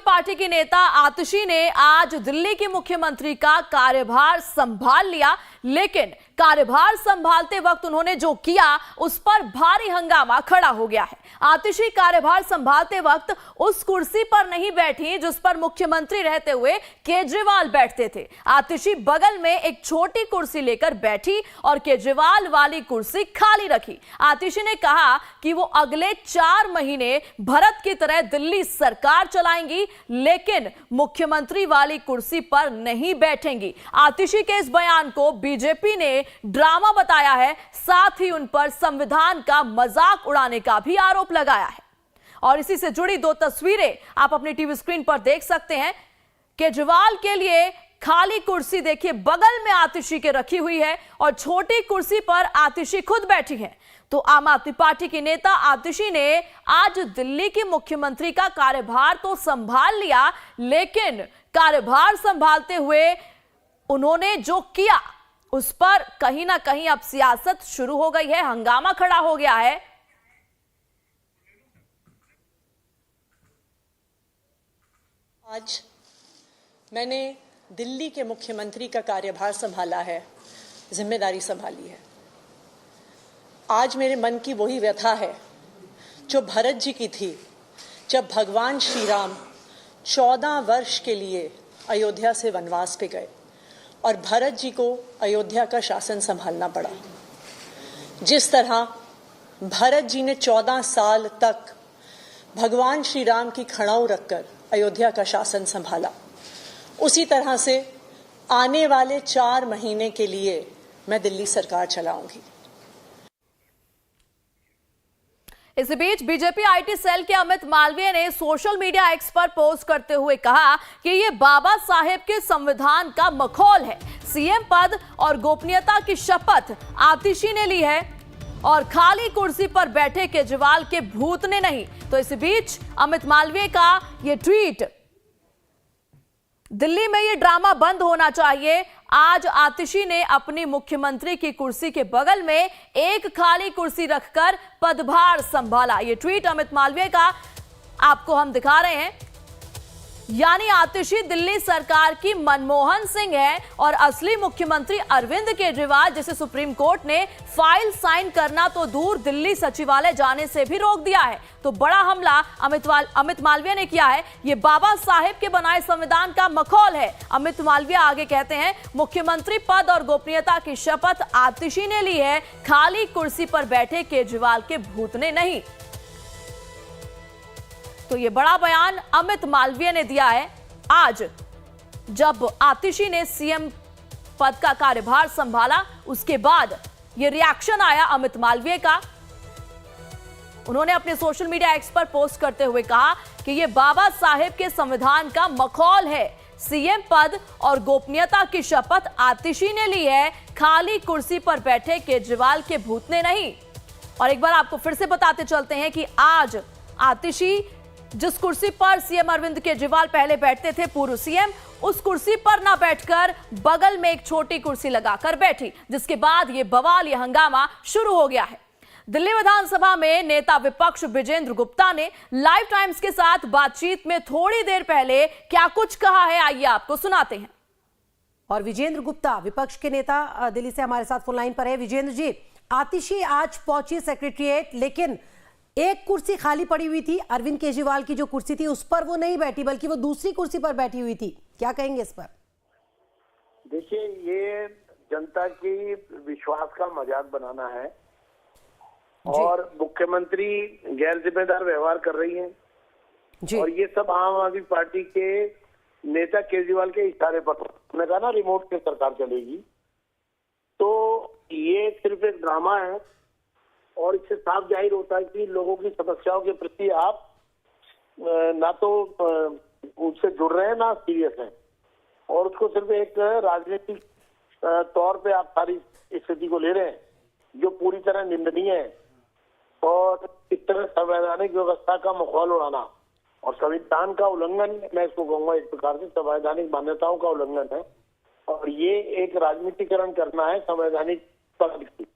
Party की नेता आतिशी ने आज दिल्ली की मुख्यमंत्री का कार्यभार संभाल लिया, लेकिन कार्यभार संभालते वक्त उन्होंने जो किया उस पर भारी हंगामा खड़ा हो गया है। आतिशी कार्यभार संभालते वक्त उस कुर्सी पर नहीं बैठी जिस पर मुख्यमंत्री रहते हुए केजरीवाल बैठते थे। आतिशी बगल में एक छोटी कुर्सी लेकर बैठी और केजरीवाल वाली कुर्सी खाली रखी। आतिशी ने कहा कि वो अगले 4 महीने भरत की तरह दिल्ली सरकार चलाएंगी, लेकिन मुख्यमंत्री वाली कुर्सी पर नहीं बैठेंगी। आतिशी के इस बयान को बीजेपी ने ड्रामा बताया है, साथ ही उन पर संविधान का मजाक उड़ाने का भी आरोप लगाया है। और इसी से जुड़ी 2 तस्वीरें आप अपनी टीवी स्क्रीन पर देख सकते हैं। केजरीवाल के लिए खाली कुर्सी देखिए बगल में आतिशी के रखी हुई है और छोटी कुर्सी पर आतिशी खुद बैठी है। तो आम आदमी पार्टी की नेता आतिशी ने आज दिल्ली की मुख्यमंत्री का कार्यभार तो संभाल लिया, लेकिन कार्यभार संभालते हुए उन्होंने जो किया उस पर कहीं ना कहीं अब सियासत शुरू हो गई है, हंगामा खड़ा हो गया है। आज मैंने दिल्ली के मुख्यमंत्री का कार्यभार संभाला है, जिम्मेदारी संभाली है। आज मेरे मन की वही व्यथा है जो भरत जी की थी, जब भगवान श्री राम 14 वर्ष के लिए अयोध्या से वनवास पे गए और भरत जी को अयोध्या का शासन संभालना पड़ा। जिस तरह भरत जी ने 14 साल तक भगवान श्री राम की खड़ाऊ रखकर अयोध्या का शासन संभाला, उसी तरह से आने वाले 4 महीने के लिए मैं दिल्ली सरकार चलाऊंगी। इस बीच बीजेपी आईटी सेल के अमित मालवीय ने सोशल मीडिया एक्स पर पोस्ट करते हुए कहा कि ये बाबा साहेब के संविधान का मखौल है। सीएम पद और गोपनीयता की शपथ आतिशी ने ली है और खाली कुर्सी पर बैठे केजरीवाल के भूत ने नहीं। तो इस बीच अमित मालवीय का ये ट्वीट, दिल्ली में ये ड्रामा बंद होना चाहिए। आज आतिशी ने अपनी मुख्यमंत्री की कुर्सी के बगल में एक खाली कुर्सी रखकर पदभार संभाला। ये ट्वीट अमित मालवीय का आपको हम दिखा रहे हैं। यानी आतिशी दिल्ली सरकार की मनमोहन सिंह है और असली मुख्यमंत्री अरविंद केजरीवाल, जिसे सुप्रीम कोर्ट ने फाइल साइन करना तो दूर दिल्ली सचिवालय जाने से भी रोक दिया है। तो बड़ा हमला अमित मालवीय ने किया है। ये बाबा साहेब के बनाए संविधान का मखौल है। अमित मालवीय आगे कहते हैं, मुख्यमंत्री पद और गोपनीयता की शपथ आतिशी ने ली है, खाली कुर्सी पर बैठे केजरीवाल के भूत ने नहीं। तो ये बड़ा बयान अमित मालवीय ने दिया है आज जब आतिशी ने सीएम पद का कार्यभार संभाला। उसके बाद ये रिएक्शन आया अमित मालवीय का। उन्होंने अपने सोशल मीडिया एक्स पर पोस्ट करते हुए कहा कि ये बाबा साहेब के संविधान का मखौल है। सीएम पद और गोपनीयता की शपथ आतिशी ने ली है, खाली कुर्सी पर बैठे केजरीवाल के भूत ने नहीं। और एक बार आपको फिर से बताते चलते हैं कि आज आतिशी जिस कुर्सी पर सीएम अरविंद केजरीवाल पहले बैठते थे, पूर्व सीएम, उस कुर्सी पर ना बैठकर बगल में एक छोटी कुर्सी लगाकर बैठी, जिसके बाद ये बवाल, ये हंगामा शुरू हो गया है। दिल्ली विधानसभा में नेता विपक्ष विजेंद्र गुप्ता ने लाइव टाइम्स के साथ बातचीत में थोड़ी देर पहले क्या कुछ कहा है, आइए आपको सुनाते हैं। और विजेंद्र गुप्ता विपक्ष के नेता दिल्ली से हमारे साथ फोन लाइन पर है। विजेंद्र जी, आतिशी आज पहुंची सेक्रेटरीट, लेकिन एक कुर्सी खाली पड़ी हुई थी, अरविंद केजरीवाल की जो कुर्सी थी उस पर वो नहीं बैठी, बल्कि वो दूसरी कुर्सी पर बैठी हुई थी। क्या कहेंगे इस पर? देखिए, ये जनता की विश्वास का मजाक बनाना है और मुख्यमंत्री गैर जिम्मेदार व्यवहार कर रही हैं जी। और ये सब आम आदमी पार्टी के नेता केजरीवाल के इशारे पर, उन्होंने कहा ना रिमोट से सरकार चलेगी, तो ये सिर्फ एक ड्रामा है। और इससे साफ जाहिर होता है कि लोगों की समस्याओं के प्रति आप ना तो उससे जुड़ रहे हैं, ना सीरियस हैं, और उसको सिर्फ एक राजनीतिक तौर पे आप सारी स्थिति को ले रहे हैं, जो पूरी तरह निंदनीय है। और इस तरह संवैधानिक व्यवस्था का मखौल उड़ाना और संविधान का उल्लंघन, मैं इसको कहूँगा एक प्रकार से संवैधानिक मान्यताओं का उल्लंघन है, और ये एक राजनीतिकरण करना है संवैधानिक पद की।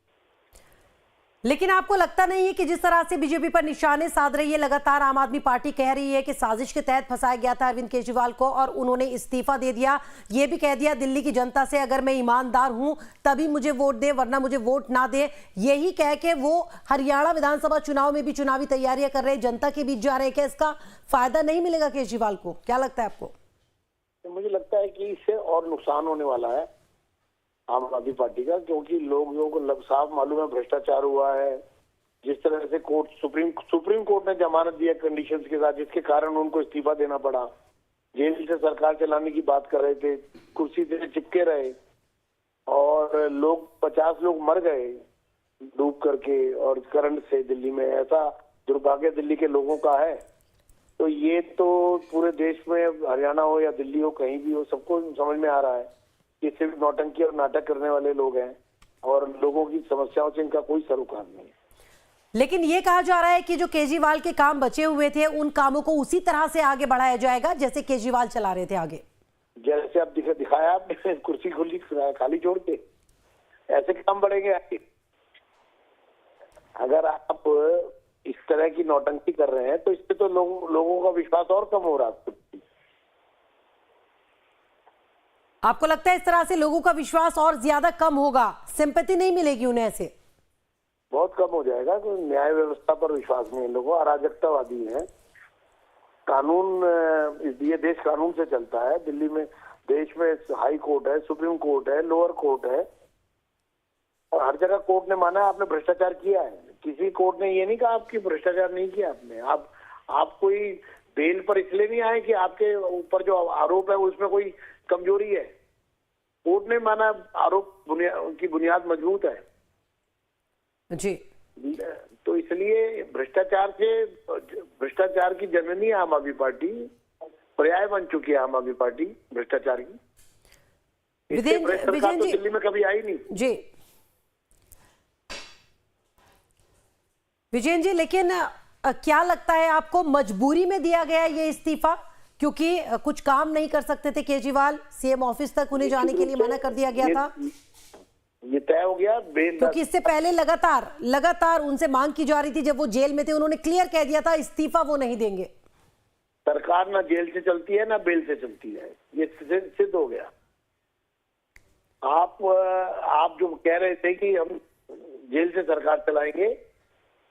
लेकिन आपको लगता नहीं है कि जिस तरह से बीजेपी पर निशाने साध रही है लगातार, आम आदमी पार्टी कह रही है कि साजिश के तहत फंसाया गया था अरविंद केजरीवाल को और उन्होंने इस्तीफा दे दिया, ये भी कह दिया दिल्ली की जनता से अगर मैं ईमानदार हूं तभी मुझे वोट दे वरना मुझे वोट ना दे, यही कह के वो हरियाणा विधानसभा चुनाव में भी चुनावी तैयारियां कर रहे हैं, जनता के बीच जा रहे हैं। क्या इसका फायदा नहीं मिलेगा केजरीवाल को? क्या लगता है आपको? मुझे लगता है कि इससे और नुकसान होने वाला है आम आदमी पार्टी का, क्योंकि लोगों को साफ मालूम है भ्रष्टाचार हुआ है। जिस तरह से कोर्ट सुप्रीम कोर्ट ने जमानत दिया कंडीशंस के साथ, जिसके कारण उनको इस्तीफा देना पड़ा। जेल से सरकार चलाने की बात कर रहे थे, कुर्सी से चिपके रहे और 50 लोग मर गए डूब करके और करंट से दिल्ली में। ऐसा दुर्भाग्य दिल्ली के लोगों का है। तो ये तो पूरे देश में, हरियाणा हो या दिल्ली हो, कहीं भी हो, सबको समझ में आ रहा है कि सिर्फ नौटंकी और नाटक करने वाले लोग हैं और लोगों की समस्याओं से इनका कोई सरोकार नहीं है। लेकिन ये कहा जा रहा है कि जो केजरीवाल के काम बचे हुए थे उन कामों को उसी तरह से आगे बढ़ाया जाएगा जैसे केजरीवाल चला रहे थे आगे। जैसे आप दिखाया आपने कुर्सी खुली खाली छोड़ के, ऐसे काम बढ़ेंगे आगे। अगर आप इस तरह की नौटंकी कर रहे हैं तो इससे तो लोगों का विश्वास और कम हो रहा है। आपको लगता है इस तरह से लोगों का विश्वास और ज्यादा कम होगा, सिंपैथी नहीं मिलेगी उन्हें? ऐसे बहुत कम हो जाएगा। न्याय व्यवस्था पर विश्वास नहीं है लोगों, अराजकतावादी है। कानून, ये देश कानून से चलता है। दिल्ली में, देश में हाई कोर्ट है, सुप्रीम कोर्ट है, लोअर कोर्ट है और हर जगह कोर्ट ने माना है आपने भ्रष्टाचार किया है। किसी कोर्ट ने ये नहीं कहा आपकी भ्रष्टाचार नहीं किया आपने। आप कोई बेल पर इसलिए नहीं आए कि आपके ऊपर जो आरोप है उसमें कोई कमजोरी है। कोर्ट ने माना आरोप की बुनियाद मजबूत है जी। तो इसलिए भ्रष्टाचार की जननी आम आदमी पार्टी, पर्याय बन चुकी है आम आदमी पार्टी भ्रष्टाचार की। इससे भ्रष्ट सरकार तो दिल्ली में कभी आई नहीं जी। विजयन जी, लेकिन क्या लगता है आपको, मजबूरी में दिया गया ये इस्तीफा? क्योंकि कुछ काम नहीं कर सकते थे केजरीवाल, सीएम ऑफिस तक उन्हें जाने के लिए मना कर दिया गया था। ये तय हो गया क्योंकि इससे पहले लगातार उनसे मांग की जा रही थी, जब वो जेल में थे उन्होंने क्लियर कह दिया था इस्तीफा वो नहीं देंगे। सरकार ना जेल से चलती है ना बेल से चलती है, ये सिद्ध हो गया। आप जो कह रहे थे कि हम जेल से सरकार चलाएंगे,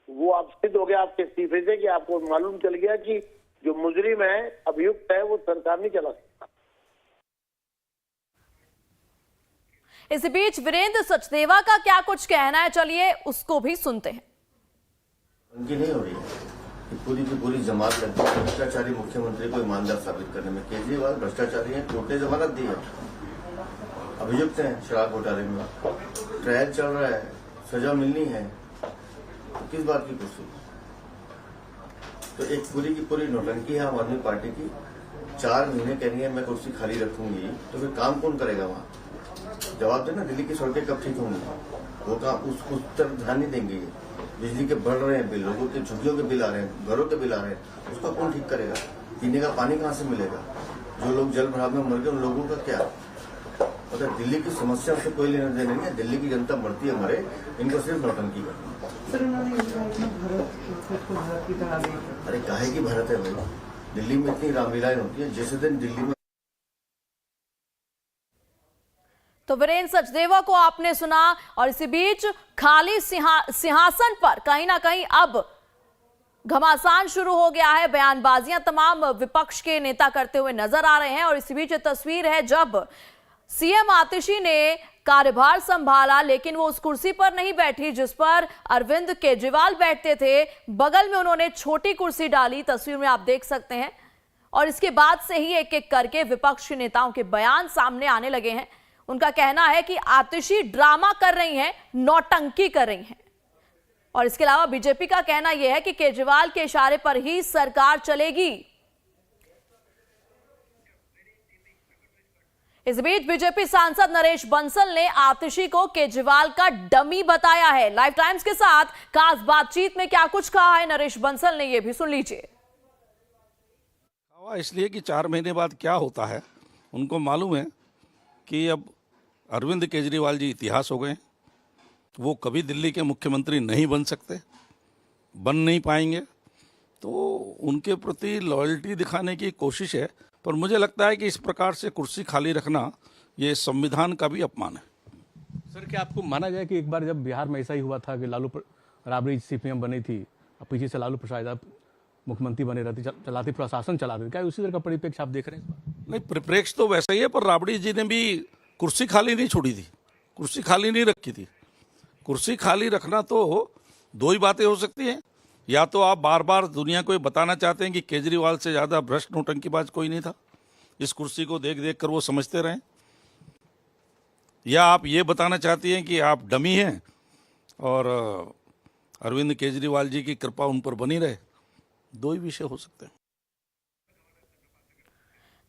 वो आप सिद्ध हो गया आपके इस्तीफे से कि आपको मालूम चल गया कि जो मुजरिम है, अभियुक्त है, वो सरकार नहीं चला सकता। इस बीच वीरेंद्र सचदेवा का क्या कुछ कहना है, चलिए उसको भी सुनते हैं। उनकी नहीं हो रही है कि पूरी की पूरी जमात लगती है भ्रष्टाचारी मुख्यमंत्री को ईमानदार साबित करने में। केजरीवाल भ्रष्टाचारी है, कोर्ट ने जमानत दी है, अभियुक्त हैं शराब घोटाले में, ट्रायल चल रहा है, सजा मिलनी है, किस बात की कुर्सी? तो एक पूरी की पूरी नौटंकी है आम आदमी पार्टी की। 4 महीने कह रही है मैं कुर्सी खाली रखूंगी, तो फिर काम कौन करेगा वहाँ? जवाब देना, दिल्ली की सड़कें कब ठीक होंगी? वो काम उस तरफ ध्यान नहीं देंगे। बिजली के बढ़ रहे हैं बिल, लोगों के झुग्गियों के बिल आ रहे हैं, घरों के बिल आ रहे हैं, उसका कौन ठीक करेगा? पीने का पानी कहाँ से मिलेगा? जो लोग जल भराव में मर गए उन लोगों का क्या? मतलब दिल्ली की समस्या से कोई लेना देना नहीं है। दिल्ली की जनता मरती है मरे, इनको सिर्फ नौटंकी करनी। अरे काहे की भारत है भाई? दिल्ली में इतनी रामलीलाएं होती है, जैसे दिन दिल्ली में। तो वीरेंद्र सचदेवा को आपने सुना और इसी बीच खाली सिंहासन पर कहीं ना कहीं अब घमासान शुरू हो गया है। बयानबाजियां तमाम विपक्ष के नेता करते हुए नजर आ रहे हैं और इसी बीच तस्वीर है जब सीएम आतिशी ने कार्यभार संभाला, लेकिन वो उस कुर्सी पर नहीं बैठी जिस पर अरविंद केजरीवाल बैठते थे। बगल में उन्होंने छोटी कुर्सी डाली, तस्वीर में आप देख सकते हैं। और इसके बाद से ही एक एक करके विपक्ष के नेताओं के बयान सामने आने लगे हैं। उनका कहना है कि आतिशी ड्रामा कर रही हैं, नौटंकी कर रही हैं। और इसके अलावा बीजेपी का कहना यह है कि केजरीवाल के इशारे पर ही सरकार चलेगी। इस बीच बीजेपी सांसद नरेश बंसल ने आतिशी को केजरीवाल का डमी बताया है। लाइव टाइम्स के साथ खास बातचीत में क्या कुछ कहा है नरेश बंसल ने, यह भी सुन लीजिए। इसलिए कि 4 महीने बाद क्या होता है, उनको मालूम है कि अब अरविंद केजरीवाल जी इतिहास हो गए। वो कभी दिल्ली के मुख्यमंत्री नहीं बन सकते, बन नहीं पाएंगे। तो उनके प्रति लॉयल्टी दिखाने की कोशिश है, पर मुझे लगता है कि इस प्रकार से कुर्सी खाली रखना ये संविधान का भी अपमान है। सर, क्या आपको माना जाए कि एक बार जब बिहार में ऐसा ही हुआ था कि राबड़ी सीपीएम बनी थी और पीछे से लालू प्रसाद यादव मुख्यमंत्री बने रहते, चलाते, प्रशासन चला रहे, क्या उसी तरह का परिप्रेक्ष्य आप देख रहे हैं? नहीं, परिप्रेक्ष्य तो वैसा ही है, पर राबड़ी जी ने भी कुर्सी खाली नहीं छोड़ी थी, कुर्सी खाली नहीं रखी थी। कुर्सी खाली रखना तो दो ही बातें हो सकती हैं, या तो आप बार बार दुनिया को ये बताना चाहते हैं कि केजरीवाल से ज़्यादा भ्रष्ट नौटंकीबाज कोई नहीं था, इस कुर्सी को देख देख कर वो समझते रहें, या आप ये बताना चाहती हैं कि आप डमी हैं और अरविंद केजरीवाल जी की कृपा उन पर बनी रहे। दो ही विषय हो सकते हैं।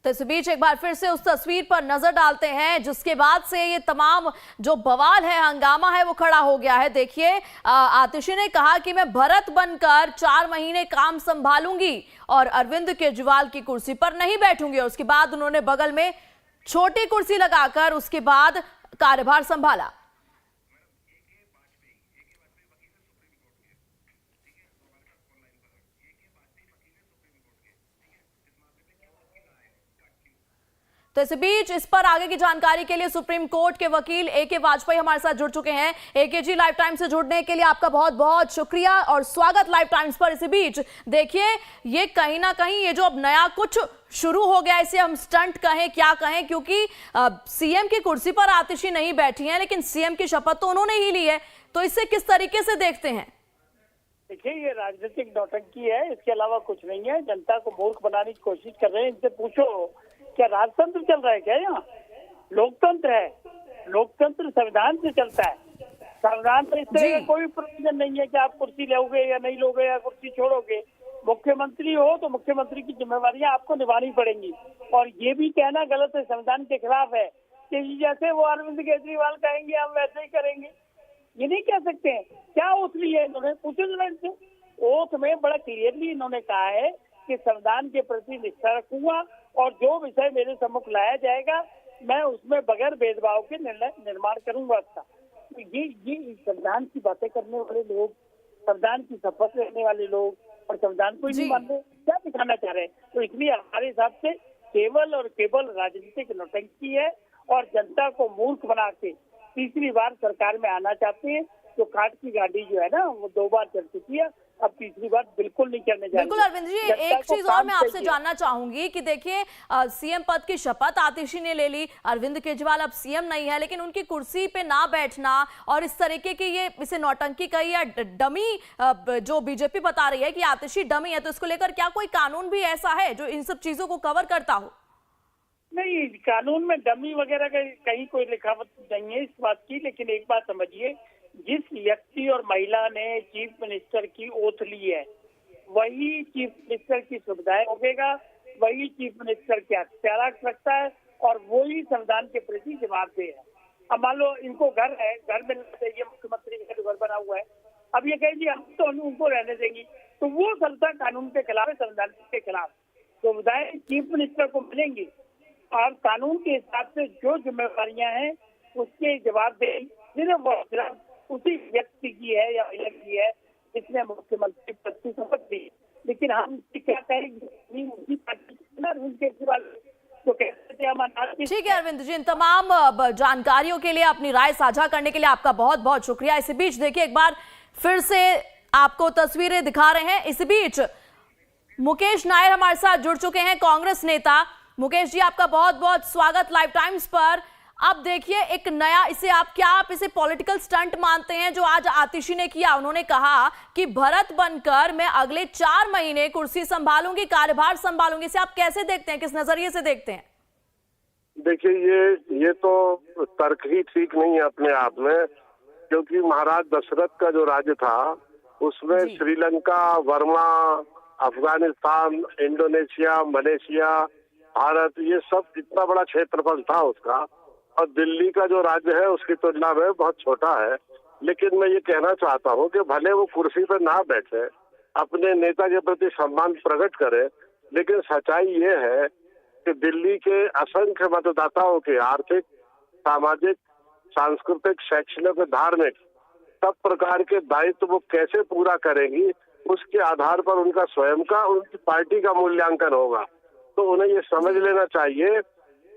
तो इस बीच एक बार फिर से उस तस्वीर पर नजर डालते हैं जिसके बाद से ये तमाम जो बवाल है, हंगामा है, वो खड़ा हो गया है। देखिए, आतिशी ने कहा कि मैं भरत बनकर 4 महीने काम संभालूंगी और अरविंद केजरीवाल की कुर्सी पर नहीं बैठूंगी। उसके बाद उन्होंने बगल में छोटी कुर्सी लगाकर उसके बाद कार्यभार संभाला। तो इस बीच इस पर आगे की जानकारी के लिए सुप्रीम कोर्ट के वकील AK वाजपेयी हमारे साथ जुड़ चुके हैं। AK जी, लाइव टाइम्स से जुड़ने के लिए आपका बहुत बहुत शुक्रिया और स्वागत लाइव टाइम्स पर। इसी बीच देखिए, ये कहीं ना कहीं ये जो अब नया कुछ शुरू हो गया, इसे हम स्टंट कहें क्या कहें, क्योंकि सीएम की कुर्सी पर आतिशी नहीं बैठी हैं, लेकिन सीएम की शपथ तो उन्होंने ही ली है। तो इसे किस तरीके से देखते हैं? देखिए, ये राजनीतिक नौटंकी है, इसके अलावा कुछ नहीं है। जनता को मूर्ख बनाने की कोशिश कर रहे हैं। इनसे पूछो, क्या राजतंत्र चल रहा है क्या? यहाँ लोकतंत्र है। लोकतंत्र संविधान से चलता है। संविधान में इस तरह का कोई प्रोविजन नहीं है कि आप कुर्सी लोगे या नहीं लोगे या कुर्सी छोड़ोगे। मुख्यमंत्री हो तो मुख्यमंत्री की जिम्मेवारियां आपको निभानी पड़ेंगी। और ये भी कहना गलत है, संविधान के खिलाफ है कि जैसे वो अरविंद केजरीवाल कहेंगे हम वैसे ही करेंगे। ये नहीं कह सकते हैं। क्या ओथ ली है इन्होंने? पूछो जरा इनसे। ओथ में बड़ा क्लियरली इन्होंने कहा है कि संविधान के प्रति निष्ठा रखूंगा और जो विषय मेरे सम्मुख लाया जाएगा मैं उसमें बगैर भेदभाव के निर्माण करूंगा। अच्छा, तो ये संविधान की बातें करने वाले लोग, संविधान की शपथ लेने वाले लोग और संविधान को ही नहीं मान रहे, क्या दिखाना चाह रहे हैं? तो इसलिए हमारे हिसाब से केवल और केवल राजनीतिक नौटंकी है और जनता को मूर्ख बना के तीसरी बार सरकार में आना चाहते हैं। जो काट की गाड़ी जो है ना, वो 2 बार चल चुकी है, अब तीसरी बार बिल्कुल नहीं करने जा रही। बिल्कुल अरविंद जी, एक चीज और मैं आपसे जानना चाहूंगी कि देखिए, सीएम पद की शपथ आतिशी ने ले ली, अरविंद केजरीवाल अब सीएम नहीं है, लेकिन उनकी कुर्सी पे ना बैठना और इस तरीके की ये इसे नौटंकी कही या डमी जो बीजेपी बता रही है कि आतिशी डमी है, तो इसको लेकर क्या कोई कानून भी ऐसा है जो इन सब चीजों को कवर करता हो? नहीं, कानून में डमी वगैरह का कहीं कोई लिखावट नहीं है इस बात की। लेकिन एक बात समझिए, जिस व्यक्ति और महिला ने चीफ मिनिस्टर की ओथ ली है वही चीफ मिनिस्टर की सुविधाएं भोगेगा, वही चीफ मिनिस्टर के अख्तियार रखता है और वही संविधान के प्रति जवाबदेह है। अब मान लो इनको घर है, घर में चाहिए, मुख्यमंत्री का घर बना हुआ है, अब ये कहेंगे हम तो उनको रहने देंगी, तो वो संस्था कानून के खिलाफ है, संविधान के खिलाफ। सुविधाएं चीफ मिनिस्टर को मिलेंगी और कानून के हिसाब से जो जिम्मेवारियां हैं उसके जवाबदेही सिर्फ उसी व्यक्ति की है या महिला की है जिसने मुख्यमंत्री पद की शपथ ली। लेकिन हम क्या कहेंगे, उसी अरविंद केजरीवाल तो कहते थे। ठीक है अरविंद जी, इन तमाम जानकारियों के लिए, अपनी राय साझा करने के लिए आपका बहुत बहुत शुक्रिया। इसी बीच देखिए, एक बार फिर से आपको तस्वीरें दिखा रहे हैं। इस बीच मुकेश नायर हमारे साथ जुड़ चुके हैं, कांग्रेस नेता। मुकेश जी, आपका बहुत बहुत स्वागत लाइव टाइम्स पर। अब देखिए, एक नया, आप इसे पॉलिटिकल स्टंट मानते हैं जो आज आतिशी ने किया? उन्होंने कहा कि भरत बनकर मैं अगले 4 महीने कुर्सी संभालूंगी, कार्यभार संभालूंगी। इसे आप कैसे देखते हैं, किस नजरिए से देखते हैं? देखिए, ये तो तर्क ही ठीक नहीं है अपने आप में, क्योंकि महाराज दशरथ का जो राज्य था उसमें श्रीलंका, वर्मा, अफगानिस्तान, इंडोनेशिया, मलेशिया, भारत, ये सब इतना बड़ा क्षेत्रफल था उसका, और दिल्ली का जो राज्य है उसकी तुलना में बहुत छोटा है। लेकिन मैं ये कहना चाहता हूँ कि भले वो कुर्सी पर ना बैठे, अपने नेता के प्रति सम्मान प्रकट करे, लेकिन सच्चाई ये है कि दिल्ली के असंख्य मतदाताओं के आर्थिक, सामाजिक, सांस्कृतिक, शैक्षणिक, धार्मिक सब प्रकार के दायित्व वो कैसे पूरा करेंगी, उसके आधार पर उनका स्वयं का, उनकी पार्टी का मूल्यांकन होगा। तो उन्हें ये समझ लेना चाहिए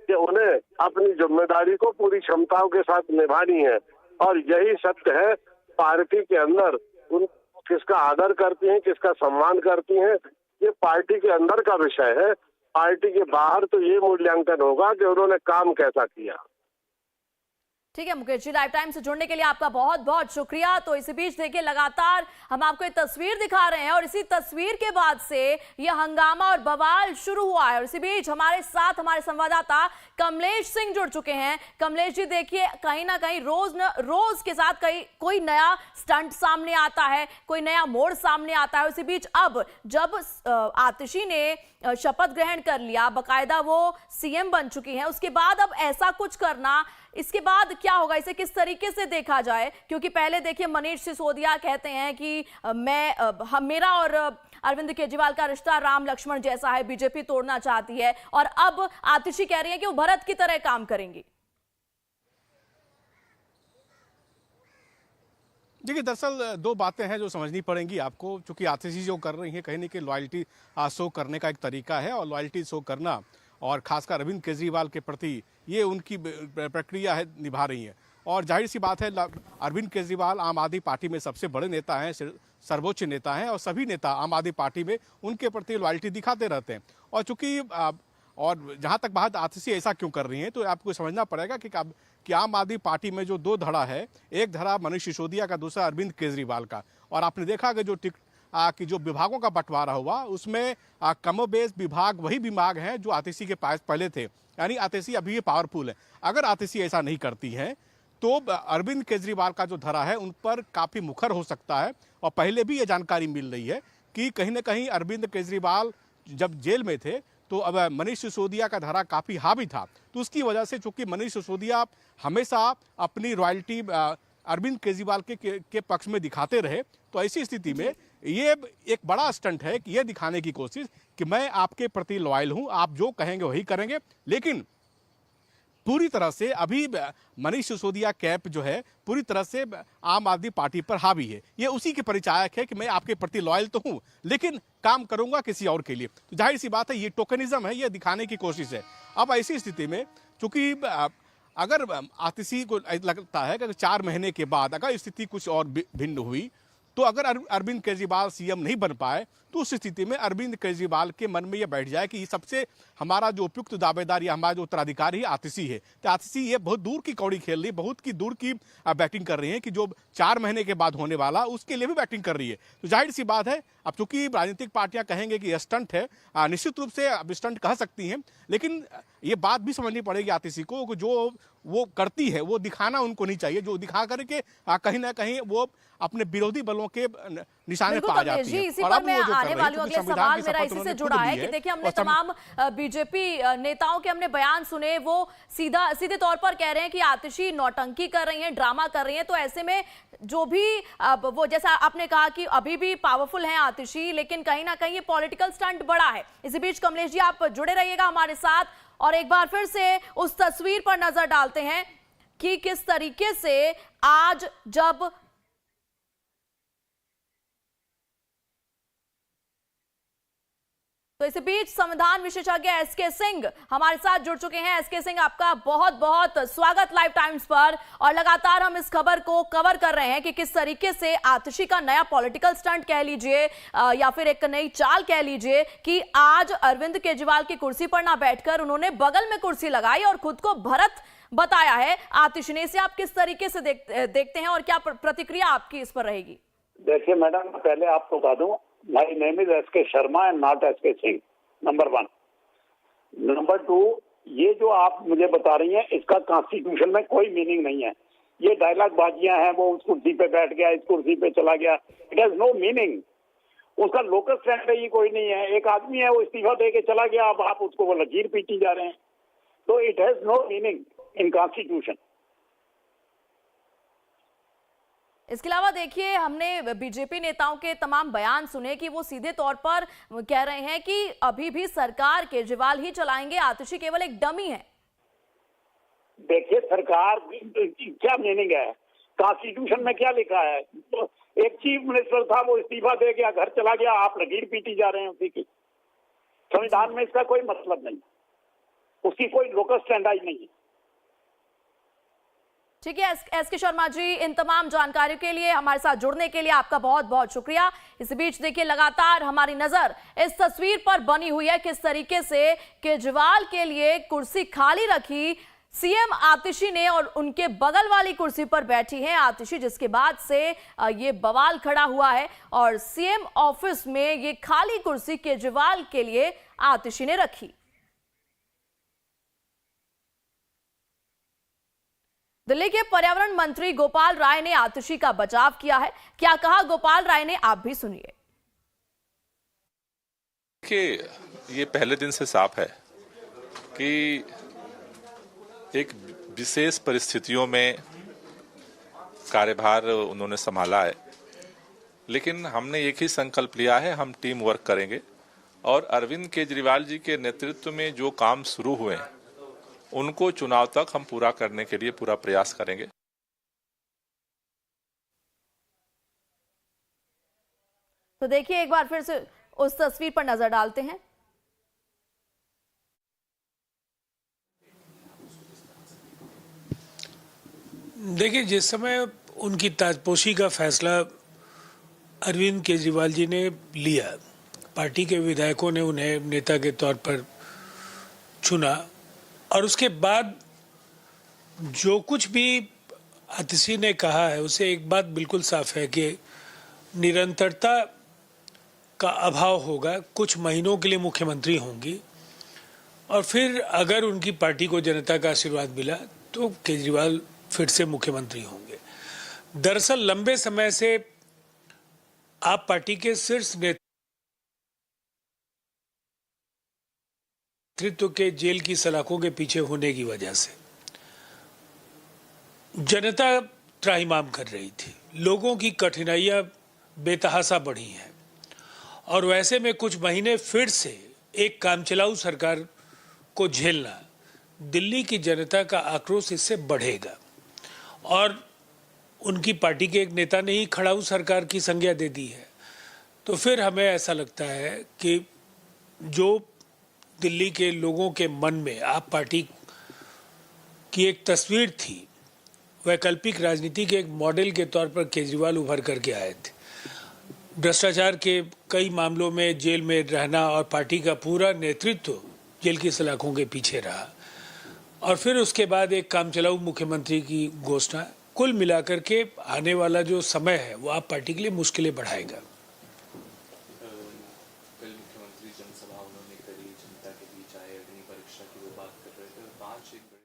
कि उन्हें अपनी जिम्मेदारी को पूरी क्षमताओं के साथ निभानी है, और यही सत्य है। पार्टी के अंदर उन किसका आदर करती हैं, किसका सम्मान करती हैं, ये पार्टी के अंदर का विषय है। पार्टी के बाहर तो ये मूल्यांकन होगा कि उन्होंने काम कैसा किया। ठीक है मुकेश जी, लाइव टाइम से जुड़ने के लिए आपका बहुत बहुत शुक्रिया। तो इसी बीच देखिए लगातार हम आपको एक तस्वीर दिखा रहे हैं और इसी तस्वीर के बाद से यह हंगामा और बवाल शुरू हुआ है। और इसी बीच हमारे साथ हमारे संवाददाता कमलेश सिंह जुड़ चुके हैं। कमलेश जी देखिए, कहीं ना कहीं रोज के साथ कोई नया स्टंट सामने आता है, कोई नया मोड़ सामने आता है। इसी बीच अब जब आतिशी ने शपथ ग्रहण कर लिया, बकायदा वो सीएम बन चुकी हैं, उसके बाद अब ऐसा कुछ करना, इसके बाद क्या होगा, इसे किस तरीके से देखा जाए? क्योंकि पहले देखिए मनीष सिसोदिया कहते हैं कि मेरा और अरविंद केजरीवाल का रिश्ता राम लक्ष्मण जैसा है, बीजेपी तोड़ना चाहती है, और अब आतिशी कह रही है कि वो भरत की तरह काम करेंगी। देखिए, दरअसल दो बातें हैं जो समझनी पड़ेंगी आपको। चूंकि आतिशी जो कर रही है, कहीं ना कहीं लॉयल्टी शो करने का एक तरीका है, और लॉयल्टी शो करना और खासकर अरविंद केजरीवाल के प्रति ये उनकी प्रक्रिया है, निभा रही है। और जाहिर सी बात है, अरविंद केजरीवाल आम आदमी पार्टी में सबसे बड़े नेता हैं, सर्वोच्च नेता हैं, और सभी नेता आम आदमी पार्टी में उनके प्रति लॉयल्टी दिखाते रहते हैं। और चूंकि और जहां तक बात आतिशी ऐसा क्यों कर रही हैं, तो आपको समझना पड़ेगा कि आम आदमी पार्टी में जो दो धड़ा है, एक धड़ा मनीष सिसोदिया का, दूसरा अरविंद केजरीवाल का। और आपने देखा कि जो विभागों का बंटवारा हुआ, उसमें कमोबेश विभाग वही विभाग हैं जो आतिशी के पास पहले थे। यानी आतिशी अभी ये पावरफुल है। अगर आतिशी ऐसा नहीं करती है तो अरविंद केजरीवाल का जो धरा है उन पर काफ़ी मुखर हो सकता है। और पहले भी ये जानकारी मिल रही है कि कहीं ना कहीं अरविंद केजरीवाल जब जेल में थे तो अब मनीष सिसोदिया का धरा काफ़ी हावी था। तो उसकी वजह से, चूंकि मनीष सिसोदिया हमेशा अपनी रॉयल्टी अरविंद केजरीवाल के पक्ष में दिखाते रहे, तो ऐसी स्थिति में ये एक बड़ा स्टंट है कि ये दिखाने की कोशिश कि मैं आपके प्रति लॉयल हूं, आप जो कहेंगे वही करेंगे। लेकिन पूरी तरह से अभी मनीष सिसोदिया कैंप जो है पूरी तरह से आम आदमी पार्टी पर हावी है। ये उसी के परिचायक है कि मैं आपके प्रति लॉयल तो हूं, लेकिन काम करूंगा किसी और के लिए। तो जाहिर सी बात है, ये टोकनिज्म है, ये दिखाने की कोशिश है। अब ऐसी स्थिति में चूंकि अगर आतिशी को लगता है कि 4 महीने के बाद अगर स्थिति कुछ और भिन्न हुई, तो अगर अरविंद केजरीवाल सीएम नहीं बन पाए, तो उस स्थिति में अरविंद केजरीवाल के मन में यह बैठ जाए कि सबसे हमारा जो उपयुक्त दावेदार या हमारा जो उत्तराधिकारी है आतिशी है। तो आतिशी ये बहुत दूर की कौड़ी खेल रही है, बहुत की दूर की बैटिंग कर रही है कि जो 4 महीने के बाद होने वाला उसके लिए भी बैटिंग कर रही है। तो जाहिर सी बात है, अब चूंकि राजनीतिक पार्टियां कहेंगे कि यह स्टंट है, निश्चित रूप से अब स्टंट कह सकती हैं, लेकिन ये बात भी समझनी पड़ेगी आतिशी को कि जो वो करती है वो दिखाना उनको नहीं चाहिए। जो दिखा करके कहीं ना कहीं वो अपने विरोधी बलों के निशाने पर आ जाती है। इसी पर मैं आने वाली हूं, अगले सवाल मेरा इसी से जुड़ा है कि देखिए हमने तमाम बीजेपी नेताओं के हमने बयान सुने, वो सीधे तौर पर कह रहे हैं कि आतिशी नौटंकी कर रही हैं, ड्रामा कर रही हैं। तो ऐसे में जो भी वो, जैसा आपने कहा कि अभी भी पावरफुल हैं आतिशी, लेकिन कहीं ना कहीं ये पॉलिटिकल स्टंट बड़ा है। इसी बीच कमलेश जी आप जुड़े रहिएगा हमारे साथ, और एक बार फिर से उस तस्वीर पर नजर डालते हैं कि किस तरीके से आज जब तो इसी बीच संविधान विशेषज्ञ एसके सिंह हमारे साथ जुड़ चुके हैं। एसके सिंह, आपका बहुत बहुत स्वागत लाइव टाइम्स पर। और लगातार हम इस खबर को कवर कर रहे हैं कि किस तरीके से आतिशी का नया पॉलिटिकल स्टंट कह लीजिए या फिर एक नई चाल कह लीजिए कि आज अरविंद केजरीवाल की कुर्सी पर ना बैठकर उन्होंने बगल में कुर्सी लगाई और खुद को भरत बताया है आतिशी ने। इसे आप किस तरीके से देखते हैं और क्या प्रतिक्रिया आपकी इस पर रहेगी? देखिए मैडम, पहले आपको बता दूं, My name is S.K. Sharma and not S.K. Singh. Number 1. Number 2, ये जो आप मुझे बता रही हैं, इसका कॉन्स्टिट्यूशन में कोई मीनिंग नहीं है। ये डायलॉग बाजियां हैं, वो उस कुर्सी पे बैठ गया, इस कुर्सी पे चला गया, इट हैज नो मीनिंग। उसका लोकल स्ट्रैटेजी कोई नहीं है। एक आदमी है, वो इस्तीफा दे के चला गया, अब आप उसको वो लकीर पीटी जा रहे हैं। तो it has no meaning in constitution. इसके अलावा देखिए, हमने बीजेपी नेताओं के तमाम बयान सुने कि वो सीधे तौर पर कह रहे हैं कि अभी भी सरकार केजरीवाल ही चलाएंगे, आतिशी केवल एक डमी है। देखिए, सरकार क्या मीनिंग है? कॉन्स्टिट्यूशन में क्या लिखा है? तो एक चीफ मिनिस्टर था, वो इस्तीफा दे गया, घर चला गया, आप लकीर पीटी जा रहे हैं उसी की। संविधान में इसका कोई मतलब नहीं, उसकी कोई लोकस स्टैंडर्ड नहीं है। ठीक है एस के शर्मा जी, इन तमाम जानकारियों के लिए, हमारे साथ जुड़ने के लिए आपका बहुत बहुत शुक्रिया। इस बीच देखिए लगातार हमारी नजर इस तस्वीर पर बनी हुई है, किस तरीके से केजरीवाल के लिए कुर्सी खाली रखी सीएम आतिशी ने और उनके बगल वाली कुर्सी पर बैठी हैं आतिशी, जिसके बाद से ये बवाल खड़ा हुआ है और सीएम ऑफिस में ये खाली कुर्सी केजरीवाल के लिए आतिशी ने रखी। दिल्ली के पर्यावरण मंत्री गोपाल राय ने आतिशी का बचाव किया है। क्या कहा गोपाल राय ने, आप भी सुनिए। देखिए, ये पहले दिन से साफ है कि एक विशेष परिस्थितियों में कार्यभार उन्होंने संभाला है, लेकिन हमने एक ही संकल्प लिया है, हम टीम वर्क करेंगे और अरविंद केजरीवाल जी के नेतृत्व में जो काम शुरू हुए हैं उनको चुनाव तक हम पूरा करने के लिए पूरा प्रयास करेंगे। तो देखिए एक बार फिर से उस तस्वीर पर नजर डालते हैं। देखिए, जिस समय उनकी ताजपोशी का फैसला अरविंद केजरीवाल जी ने लिया, पार्टी के विधायकों ने उन्हें नेता के तौर पर चुना और उसके बाद जो कुछ भी आतिशी ने कहा है उसे एक बात बिल्कुल साफ है कि निरंतरता का अभाव होगा। कुछ महीनों के लिए मुख्यमंत्री होंगी और फिर अगर उनकी पार्टी को जनता का आशीर्वाद मिला तो केजरीवाल फिर से मुख्यमंत्री होंगे। दरअसल लंबे समय से आप पार्टी के शीर्ष नेतृत्व के जेल की सलाखों के पीछे होने की वजह से जनता त्राहिमाम कर रही थी, लोगों की कठिनाइयां बेतहासा बढ़ी हैं और वैसे में कुछ महीने फिर से एक कामचलाऊ सरकार को झेलना, दिल्ली की जनता का आक्रोश इससे बढ़ेगा और उनकी पार्टी के एक नेता ने ही खड़ाऊ सरकार की संज्ञा दे दी है। तो फिर हमें ऐसा लगता है कि जो दिल्ली के लोगों के मन में आप पार्टी की एक तस्वीर थी, वैकल्पिक राजनीति के एक मॉडल के तौर पर केजरीवाल उभर करके आए थे। भ्रष्टाचार के कई मामलों में जेल में रहना और पार्टी का पूरा नेतृत्व जेल की सलाखों के पीछे रहा और फिर उसके बाद एक कामचलाऊ मुख्यमंत्री की घोषणा, कुल मिलाकर के आने वाला जो समय है वो आप पार्टी के लिए मुश्किलें बढ़ाएगा। कल मुख्यमंत्री जनसभा उन्होंने करी, जनता के बीच आए, अग्नि परीक्षा की वो बात कर रहे थे। 5 एक बड़े